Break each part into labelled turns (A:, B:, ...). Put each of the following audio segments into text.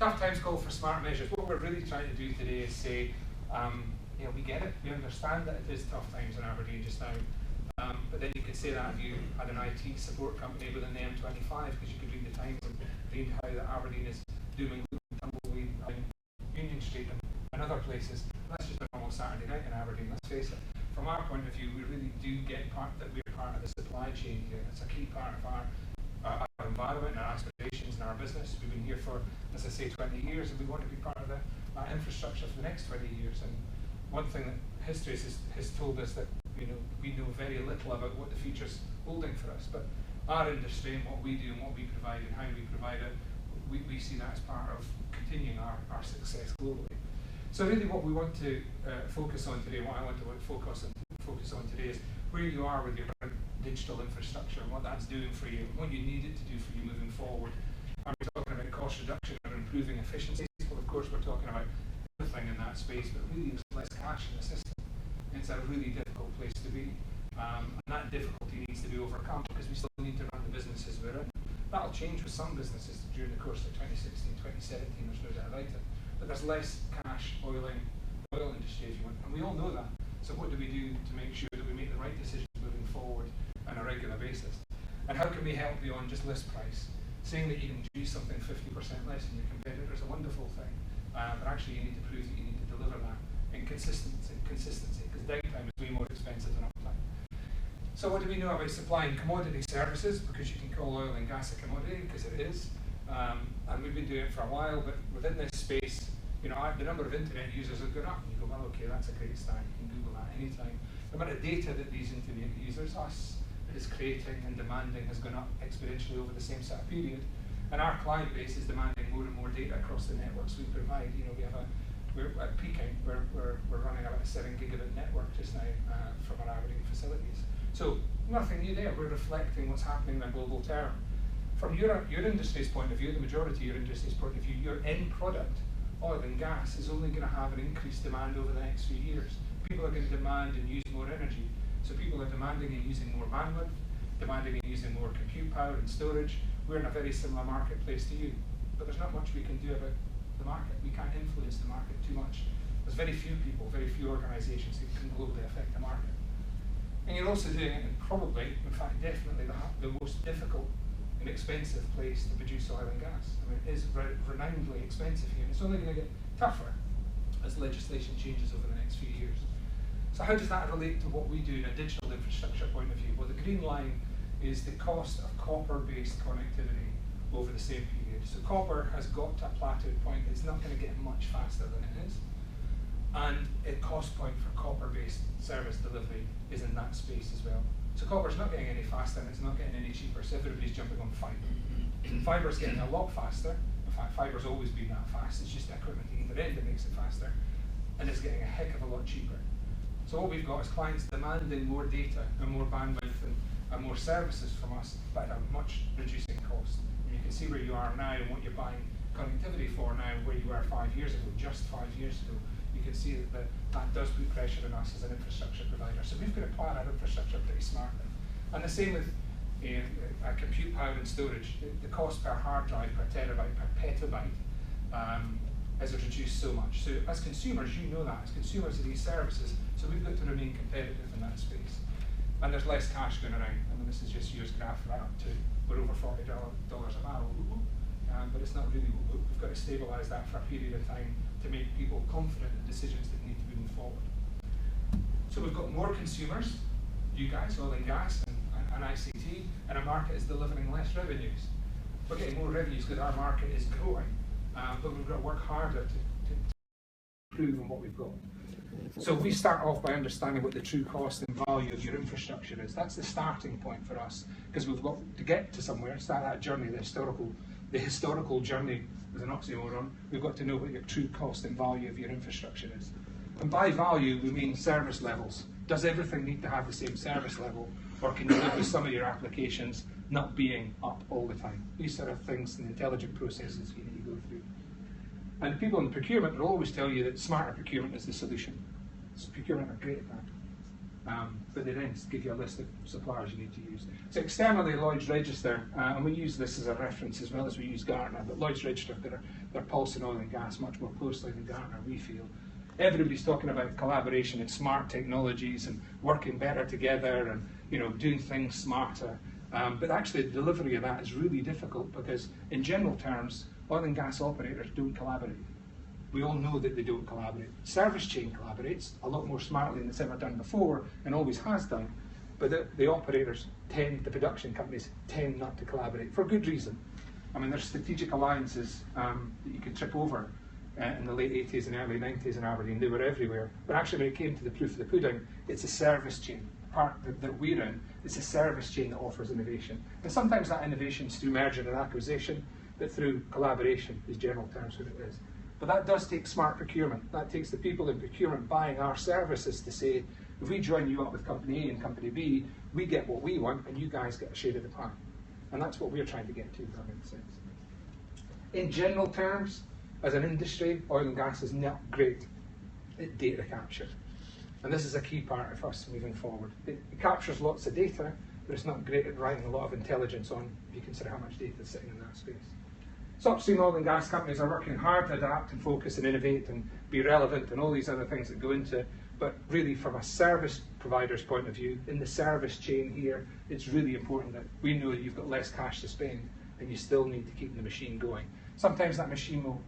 A: tough times call for smart measures. What we're really trying to do today is say, we get it, we understand that it is tough times in Aberdeen just now, but then you could say that if you had an IT support company within the M25, because you could read the Times and read how that Aberdeen is doing tumbleweed on Union Street and other places. That's just a normal Saturday night in Aberdeen, let's face it. From our point of view, we really do get that we're part of the supply chain here. It's a key part of our environment and our aspirations and our business. We've been here for, as I say, 20 years, and we want to be part of our infrastructure for the next 20 years. And one thing that history has told us that we know very little about what the future's holding for us. But our industry and what we do and what we provide and how we provide it, we see that as part of continuing our success globally. So really what we want to focus on today, what I want to focus on today is where you are with your current digital infrastructure and what that's doing for you and what you need it to do for you moving forward. Are we talking about cost reduction or improving efficiencies? Well, of course, we're talking about everything in that space, but really there's less cash in the system. It's a really difficult place to be. And that difficulty needs to be overcome because we still need to run the businesses we're in. That'll change with some businesses during the course of 2016, 2017, there's no doubt about it. But there's less cash oil industry, if you want, and we all know that. So what do we do to make sure that we make the right decisions moving forward on a regular basis? And how can we help beyond just list price? Saying that you can do something 50% less than your competitor is a wonderful thing, but actually you need to prove that you need to deliver that in consistency, because downtime is way more expensive than uptime. So what do we know about supplying commodity services? Because you can call oil and gas a commodity, because it is. And we've been doing it for a while, but within this space, the number of internet users has gone up. And you go, well, okay, that's a great start. You can Google that anytime. The amount of data that these internet users, us, is creating and demanding has gone up exponentially over the same sort of period. And our client base is demanding more and more data across the networks we provide. We're at peaking. We're running about a 7 gigabit network just now from our Aberdeen facilities. So nothing new there. We're reflecting what's happening in a global term. From your industry's point of view, the majority of your industry's point of view, your end product, oil and gas, is only going to have an increased demand over the next few years. People are going to demand and use more energy. So people are demanding and using more bandwidth, demanding and using more compute power and storage. We're in a very similar marketplace to you. But there's not much we can do about the market. We can't influence the market too much. There's very few people, very few organizations who can globally affect the market. And you're also doing it in probably, in fact, definitely the most difficult and expensive place to produce oil and gas. I mean, it is renownedly expensive here, and it's only going to get tougher as legislation changes over the next few years. So how does that relate to what we do in a digital infrastructure point of view? Well, the green line is the cost of copper-based connectivity over the same period. So copper has got to a plateau point. It's not going to get much faster than it is. And a cost point for copper-based service delivery is in that space as well. So copper's not getting any faster and it's not getting any cheaper, so everybody's jumping on fibre. Fibre's getting a lot faster. In fact, fibre's always been that fast. It's just the equipment at either end that makes it faster. And it's getting a heck of a lot cheaper. So what we've got is clients demanding more data and more bandwidth and more services from us, but at a much reducing cost. And you can see where you are now and what you're buying connectivity for now, where you were 5 years ago, just 5 years ago. You can see that does put pressure on us as an infrastructure provider. So we've got to plan our infrastructure pretty smartly. And the same with compute power and storage. The cost per hard drive, per terabyte, per petabyte has reduced so much. So as consumers, you know that, as consumers of these services, so we've got to remain competitive in that space. And there's less cash going around. I mean, this is just year's graph right up to, we're over $40 a barrel. But it's not really, we've got to stabilise that for a period of time to make people confident in decisions that need to be moved forward. So we've got more consumers, you guys, oil and gas and ICT, and a market is delivering less revenues. We're getting more revenues because our market is growing, but we've got to work harder to improve on what we've got. So we start off by understanding what the true cost and value of your infrastructure is. That's the starting point for us, because we've got to get to somewhere, start that journey, the historical journey is an oxymoron. We've got to know what your true cost and value of your infrastructure is. And by value, we mean service levels. Does everything need to have the same service level, or can you live with some of your applications not being up all the time? These sort of things and intelligent processes you need to go through. And people in procurement will always tell you that smarter procurement is the solution. So procurement are great at that. but they then give you a list of suppliers you need to use. So externally, Lloyd's Register, and we use this as a reference as well as we use Gartner, but Lloyd's Register, they're pulsing oil and gas much more closely than Gartner, we feel. Everybody's talking about collaboration and smart technologies and working better together and doing things smarter. But actually the delivery of that is really difficult because in general terms, oil and gas operators don't collaborate. We all know that they don't collaborate. Service chain collaborates a lot more smartly than it's ever done before and always has done, but the operators the production companies tend not to collaborate for good reason. I mean, there's strategic alliances that you could trip over in the late 80s and early 90s in Aberdeen. They were everywhere. But actually when it came to the proof of the pudding, it's a service chain. The part that we're in, it's a service chain that offers innovation. And sometimes that innovation is through merger and acquisition, but through collaboration is general terms what it is. But that does take smart procurement. That takes the people in procurement buying our services to say, if we join you up with company A and company B, we get what we want and you guys get a share of the pie. And that's what we're trying to get to, if that makes sense. In general terms, as an industry, oil and gas is not great at data capture. And this is a key part of us moving forward. It captures lots of data, but it's not great at writing a lot of intelligence on if you consider how much data is sitting in that space. So upstream oil and gas companies are working hard to adapt and focus and innovate and be relevant and all these other things that go into it. But really from a service provider's point of view, in the service chain here, it's really important that we know that you've got less cash to spend and you still need to keep the machine going. Sometimes that machine will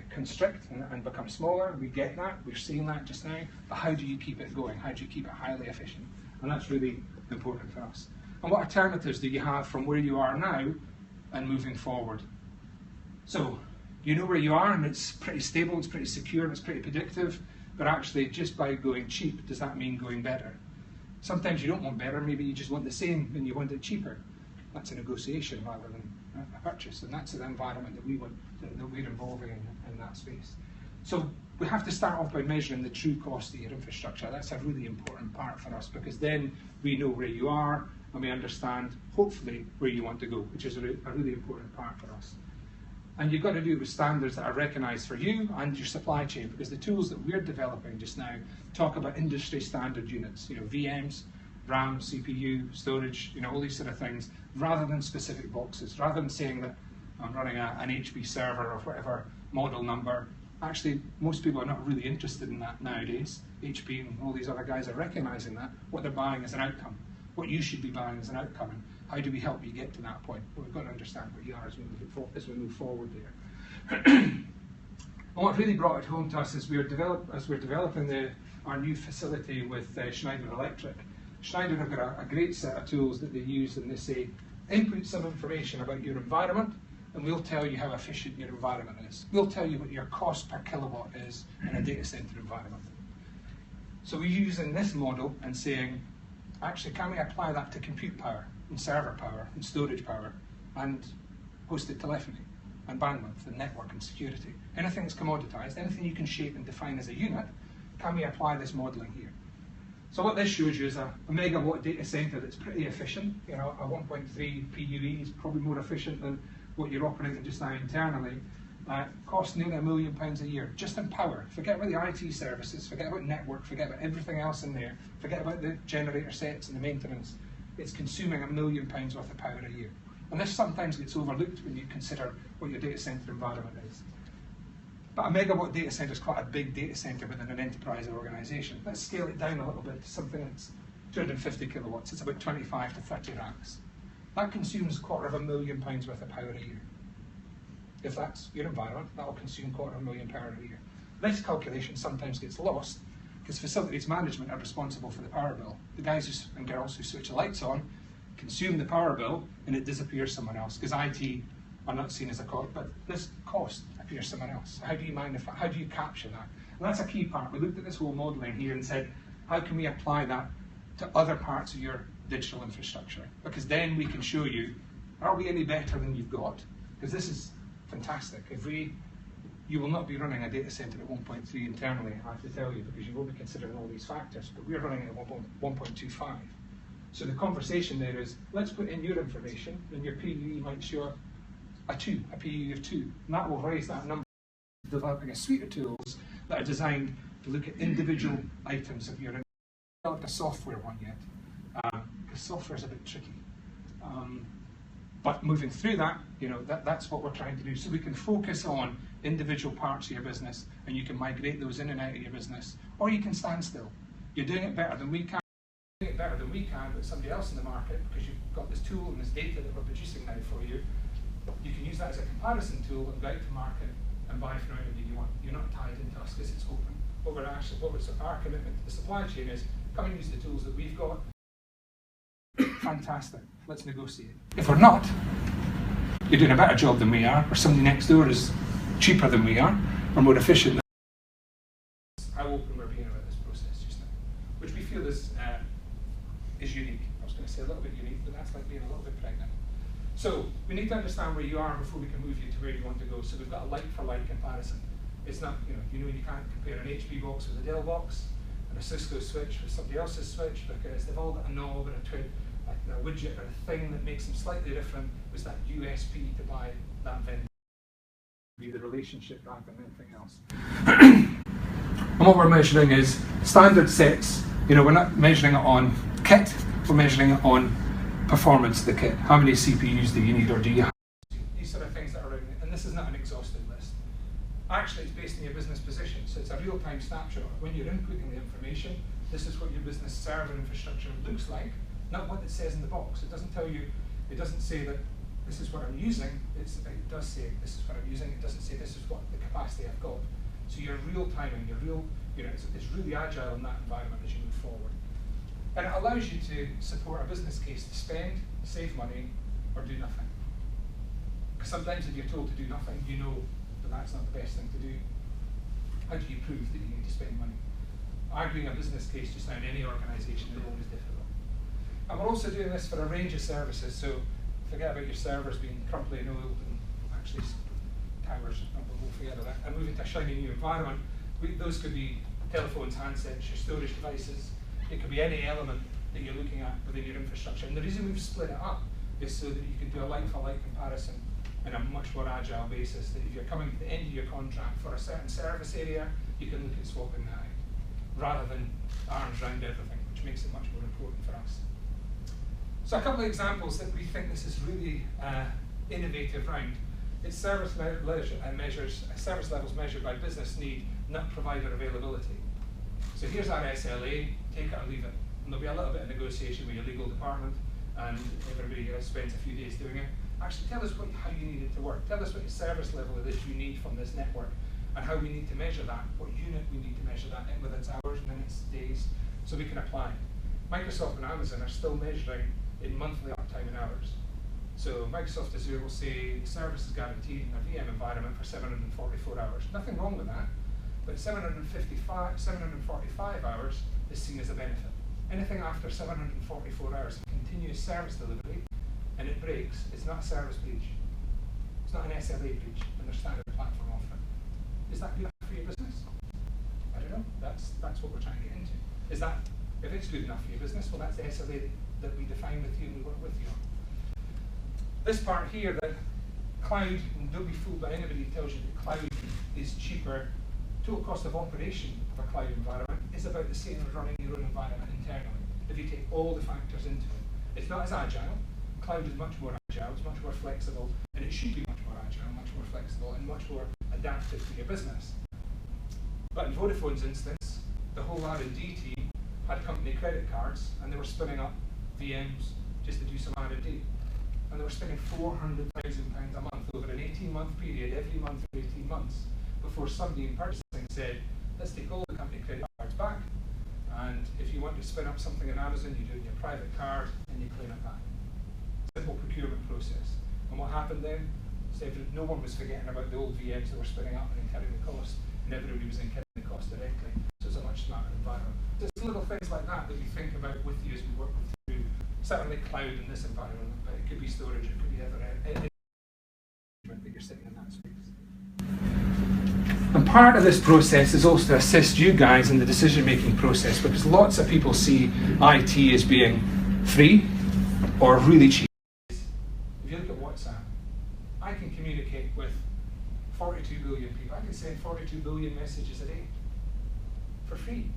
A: constrict and become smaller. We get that, we're seeing that just now, but how do you keep it going? How do you keep it highly efficient? And that's really important for us. And what alternatives do you have from where you are now and moving forward? So, you know where you are and it's pretty stable, it's pretty secure, and it's pretty predictive, but actually just by going cheap, does that mean going better? Sometimes you don't want better, maybe you just want the same and you want it cheaper. That's a negotiation rather than a purchase, and that's the environment that we're involving in that space. So we have to start off by measuring the true cost of your infrastructure. That's a really important part for us because then we know where you are and we understand, hopefully, where you want to go, which is a really important part for us. And you've got to do it with standards that are recognised for you and your supply chain, because the tools that we're developing just now talk about industry standard units, VMs, RAM, CPU, storage, all these sort of things, rather than specific boxes, rather than saying that I'm running an HP server or whatever model number. Actually, most people are not really interested in that nowadays. HP and all these other guys are recognising that. What they're buying is an outcome. What you should be buying is an outcome. And how do we help you get to that point? Well, we've got to understand what you are as we move forward there. And what really brought it home to us is we're developing our new facility with Schneider Electric. Schneider have got a great set of tools that they use, and they say, input some information about your environment and we'll tell you how efficient your environment is. We'll tell you what your cost per kilowatt is in a data center environment. So we're using this model and saying, actually, can we apply that to compute power and server power and storage power and hosted telephony and bandwidth and network and security? Anything that's commoditized, anything you can shape and define as a unit, can we apply this modeling here? So what this shows you is a megawatt data center that's pretty efficient. A 1.3 PUE is probably more efficient than what you're operating just now internally. Costs nearly £1 million a year, just in power. Forget about the IT services, forget about network, forget about everything else in there, forget about the generator sets and the maintenance. It's consuming £1 million worth of power a year. And this sometimes gets overlooked when you consider what your data center environment is. But a megawatt data center is quite a big data center within an enterprise organization. Let's scale it down a little bit to something that's 250 kilowatts. It's about 25 to 30 racks. That consumes £250,000 worth of power a year. If that's your environment, that will consume £250,000 power a year. This calculation sometimes gets lost because facilities management are responsible for the power bill. The guys and girls who switch the lights on consume the power bill and it disappears somewhere else because IT are not seen as a cost, but this cost appears somewhere else. How do you magnify, how do you capture that? And that's a key part. We looked at this whole modelling here and said, how can we apply that to other parts of your digital infrastructure? Because then we can show you, are we any better than you've got? Because this is fantastic. You will not be running a data center at 1.3 internally, I have to tell you, because you will be considering all these factors, but we're running it at 1.25. So the conversation there is, let's put in your information, and your PUE might show a PUE of 2, and that will raise that number, developing a suite of tools that are designed to look at individual items of your Not the software one yet, because software is a bit tricky. But moving through that, that's what we're trying to do. So we can focus on individual parts of your business, and you can migrate those in and out of your business, or you can stand still. You're doing it better than we can. Doing it better than we can, but somebody else in the market, because you've got this tool and this data that we're producing now for you. You can use that as a comparison tool and go out to market and buy from anybody you want. You're not tied into us because it's open. Our commitment to the supply chain is come and use the tools that we've got. Fantastic. Let's negotiate. If we're not, you're doing a better job than we are, or somebody next door is cheaper than we are, or more efficient than how open we're being about this process just now, which we feel is unique. I was going to say a little bit unique, but that's like being a little bit pregnant. So we need to understand where you are before we can move you to where you want to go. So we've got a like-for-like comparison. It's not, you can't compare an HP box with a Dell box and a Cisco switch with somebody else's switch, because they've all got a knob and a widget or a thing that makes them slightly different. Was that USP to buy that vendor? Be the relationship rather than anything else. And what we're measuring is standard sets. We're not measuring it on kit, we're measuring it on performance of the kit. How many CPUs do you need, or do you have? These sort of things that are around it, and this is not an exhaustive list. Actually, it's based on your business position, so it's a real-time snapshot. When you're inputting the information, this is what your business server infrastructure looks like, not what it says in the box. It doesn't tell you, it doesn't say that this is what I'm using, it does say this is what I'm using, it doesn't say this is what the capacity I've got. So you're real-timing, it's really agile in that environment as you move forward. And it allows you to support a business case to spend, save money, or do nothing. Because sometimes if you're told to do nothing, you know that that's not the best thing to do. How do you prove that you need to spend money? Arguing a business case just now in any organisation is always difficult. And we're also doing this for a range of services, so forget about your servers being crumbly and old and actually towers, we'll forget about that. And moving to a shiny new environment, those could be telephones, handsets, your storage devices. It could be any element that you're looking at within your infrastructure. And the reason we've split it up is so that you can do a like-for-like comparison on a much more agile basis, that if you're coming to the end of your contract for a certain service area, you can look at swapping that out, rather than arms around everything, which makes it much more important for us. So a couple of examples that we think this is really innovative round. It's service levels measured by business need, not provider availability. So here's our SLA, take it or leave it. And there'll be a little bit of negotiation with your legal department, and everybody spends a few days doing it. Actually, tell us how you need it to work. Tell us what your service level is you need from this network, and how we need to measure that, what unit we need to measure that in, whether it's hours, minutes, days, so we can apply. Microsoft and Amazon are still measuring in monthly uptime in hours. So Microsoft Azure will say the service is guaranteed in a VM environment for 744 hours. Nothing wrong with that, but 745 hours is seen as a benefit. Anything after 744 hours of continuous service delivery and it breaks, it's not a service breach. It's not an SLA breach in their standard platform offering. Is that good enough for your business? I don't know. That's what we're trying to get into. Is that, if it's good enough for your business, well, that's the SLA that we define with you and we work with you on. This part here, that cloud, and don't be fooled by anybody who tells you that cloud is cheaper. Total cost of operation of a cloud environment is about the same as running your own environment internally, if you take all the factors into it. It's not as agile. Cloud is much more agile, it's much more flexible, and it should be much more agile, much more flexible, and much more adaptive to your business. But in Vodafone's instance, the whole R&D team had company credit cards, and they were spinning up VMs just to do some R&D. And they were spending £400,000 a month over an 18-month period, every month for 18 months, before somebody in purchasing said, let's take all the company credit cards back, and if you want to spin up something in Amazon, you do it in your private card, and you claim it back. Simple procurement process. And what happened then? So no one was forgetting about the old VMs that were spinning up and incurring the cost, and everybody was incurring the cost directly. So it's a much smarter environment. There's little things like that that we think about with you as we work with you. Certainly cloud in this environment, but it could be storage, it could be any that you're sitting in that space. And part of this process is also to assist you guys in the decision-making process, because lots of people see IT as being free or really cheap. If you look at WhatsApp, I can communicate with 42 billion people. I can send 42 billion messages a day. for free.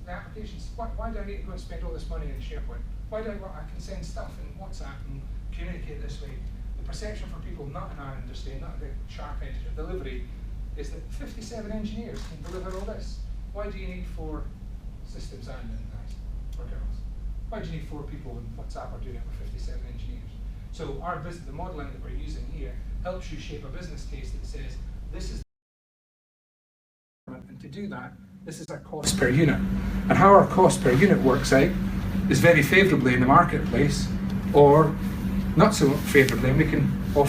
A: The applications, why do I need to go and spend all this money in SharePoint? Why do I can send stuff in WhatsApp and communicate this way? The perception for people not in our industry, not the sharp edge of delivery, is that 57 engineers can deliver all this. Why do you need 4 systems admin guys or girls? Why do you need 4 people in WhatsApp are doing it with 57 engineers? So our business, the modeling that we're using here, helps you shape a business case that says, this is, and to do that, this is our cost per unit. And how our cost per unit works out is very favourably in the marketplace, or not so favourably, and we can offer.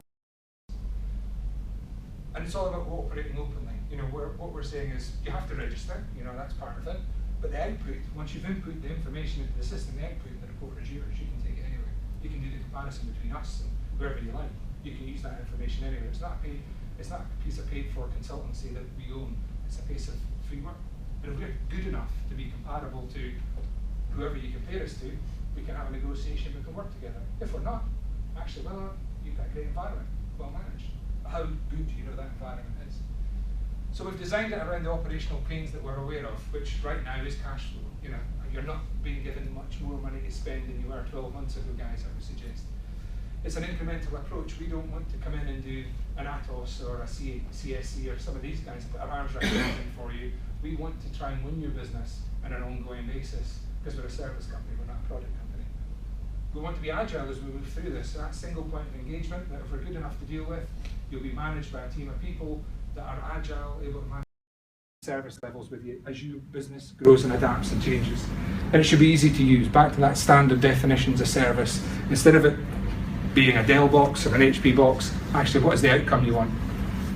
A: And it's all about operating openly. You know, what we're saying is you have to register, you know, that's part of it. But the output, once you've input the information into the system, the output, the report is yours. You can take it anywhere. You can do the comparison between us and wherever you like. You can use that information anywhere. It's not a piece of paid for consultancy that we own. It's a piece of free work. And if we're good enough to be comparable to whoever you compare us to, we can have a negotiation, we can work together. If we're not, actually, well, you've got a great environment, well managed. How good do you know that environment is? So we've designed it around the operational pains that we're aware of, which right now is cash flow. You know, you're not being given much more money to spend than you were 12 months ago, guys, I would suggest. It's an incremental approach. We don't want to come in and do an Atos or a CSC or some of these guys, put our arms around everything for you. We want to try and win your business on an ongoing basis, because we're a service company, we're not a product company. We want to be agile as we move through this. So that single point of engagement that if we're good enough to deal with, you'll be managed by a team of people that are agile, able to manage service levels with you as your business grows and adapts and changes. And it should be easy to use. Back to that standard definitions of service. Instead of it being a Dell box or an HP box, actually what is the outcome you want?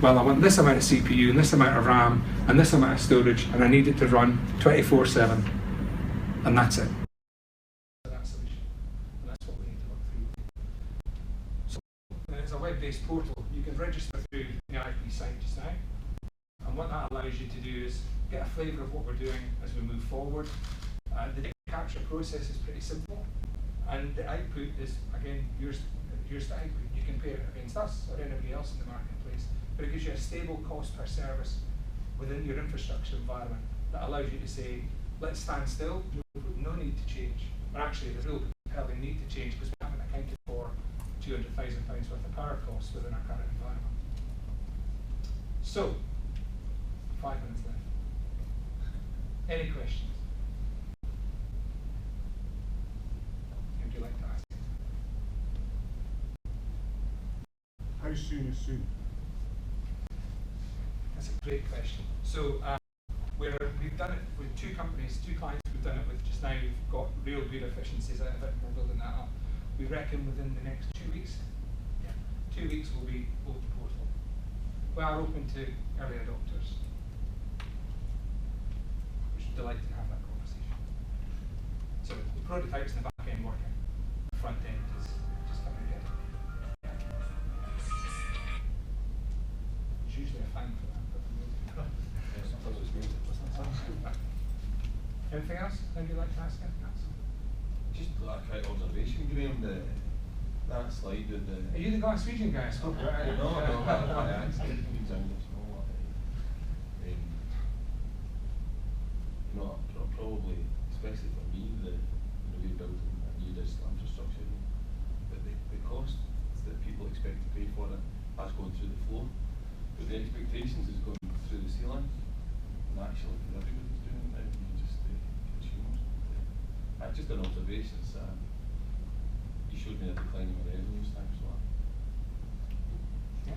A: Well, I want this amount of CPU and this amount of RAM and this amount of storage, and I need it to run 24/7, and that's it. That solution, and that's what we need to work through. So it's a web-based portal. You can register through the IFB site just now, and what that allows you to do is get a flavour of what we're doing as we move forward. The data capture process is pretty simple, and the output is, again, yours to output. You compare it against us or anybody else in the marketplace, but it gives you a stable cost per service within your infrastructure environment that allows you to say, let's stand still, no need to change. But actually, there's a real compelling need to change because we haven't accounted for £200,000 worth of power costs within our current environment. So, 5 minutes left. Any questions? Would you like to ask?
B: How soon is soon?
A: That's a great question. So we've done it with 2 companies, 2 clients we've done it with just now. We've got real good efficiencies out of it, and we're building that up. We reckon within the next 2 weeks, 2 weeks will be open portal. We are open to early adopters. We're delighted to have that conversation. So the prototype's in the back end working. The front end is just coming together. There's usually a fine for that, but sometimes it's muted. Anything else? Anything you'd like to ask?
C: Just a quick observation, Graeme, that slide with the...
A: Are you the Glaswegian guy I spoke about?
C: No, my accent means English, no. You know, probably, especially for me, we're building a new digital infrastructure, but the cost that people expect to pay for it has gone through the floor, but the expectations is going through the ceiling, and actually, because everybody's doing it now, you just consumers. Just an observation, you showed me a decline in my revenues, thanks for that.
A: Yeah.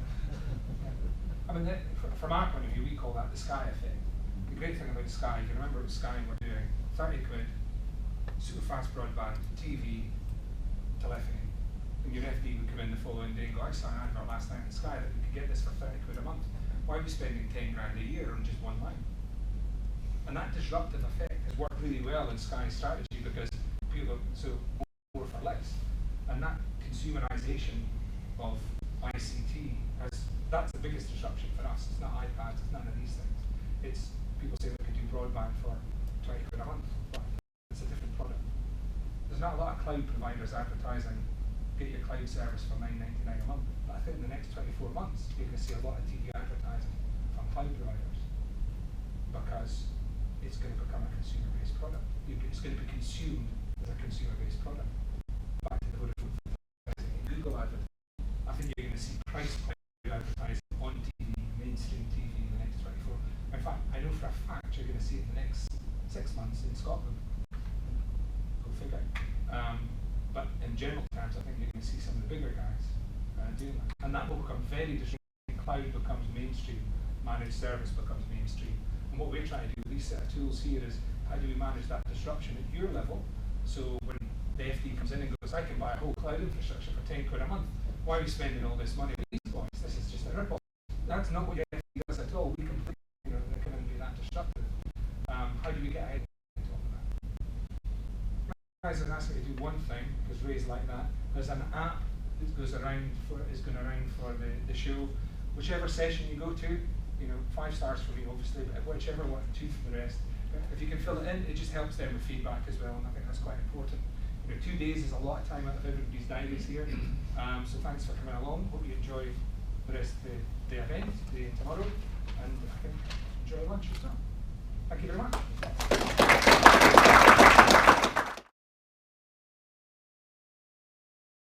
A: I mean, from our point of view, we call that the Sky effect. The great thing about Sky, you can remember with Sky we're doing 30 quid, super fast broadband, TV, telephony. And your FD would come in the following day and go, I saw an advert last night in Sky that we could get this for 30 quid a month. Why are we spending 10 grand a year on just one line? And that disruptive effect has worked really well in Sky's strategy because people are so more for less. And that consumerization of ICT that's the biggest disruption for us. It's not iPads, it's none of these things. It's people say we could do broadband for 20 quid a month, but it's a different product. There's not a lot of cloud providers advertising, get your cloud service for $9.99 a month. But I think in the next 24 months, you're going to see a lot of TV advertising from cloud providers because it's going to become a consumer-based product. It's going to be consumed as a consumer-based product. Back to the Vodafone advertising and Google advertising. I think you're going to see price point advertising on TV, mainstream TV in the next 24. In fact, I know for a fact you're going to see it in the next 6 months in Scotland. Go figure. But in general terms, I think you're going to see some of the bigger guys doing that. And that will become very disruptive. Cloud becomes mainstream, managed service becomes mainstream. And what we're trying to do with these set of tools here is how do we manage that disruption at your level? So when the FD comes in and goes, I can buy a whole cloud infrastructure for 10 quid a month. Why are we spending all this money with these boys? This is just a rip-off. That's not what your FD does at all. We completely, they come in and be that disruptive. How do we get ahead of that? Guys are asking me to do one thing, because Ray's like that. There's an app that is going around for the show. Whichever session you go to, 5 stars for me obviously, but whichever one, 2 for the rest. But if you can fill it in, it just helps them with feedback as well, and I think that's quite important. 2 days is a lot of time out of everybody's diaries here. So thanks for coming along. Hope you enjoy the rest of the event today and tomorrow, and I think enjoy lunch as well. Thank you very much.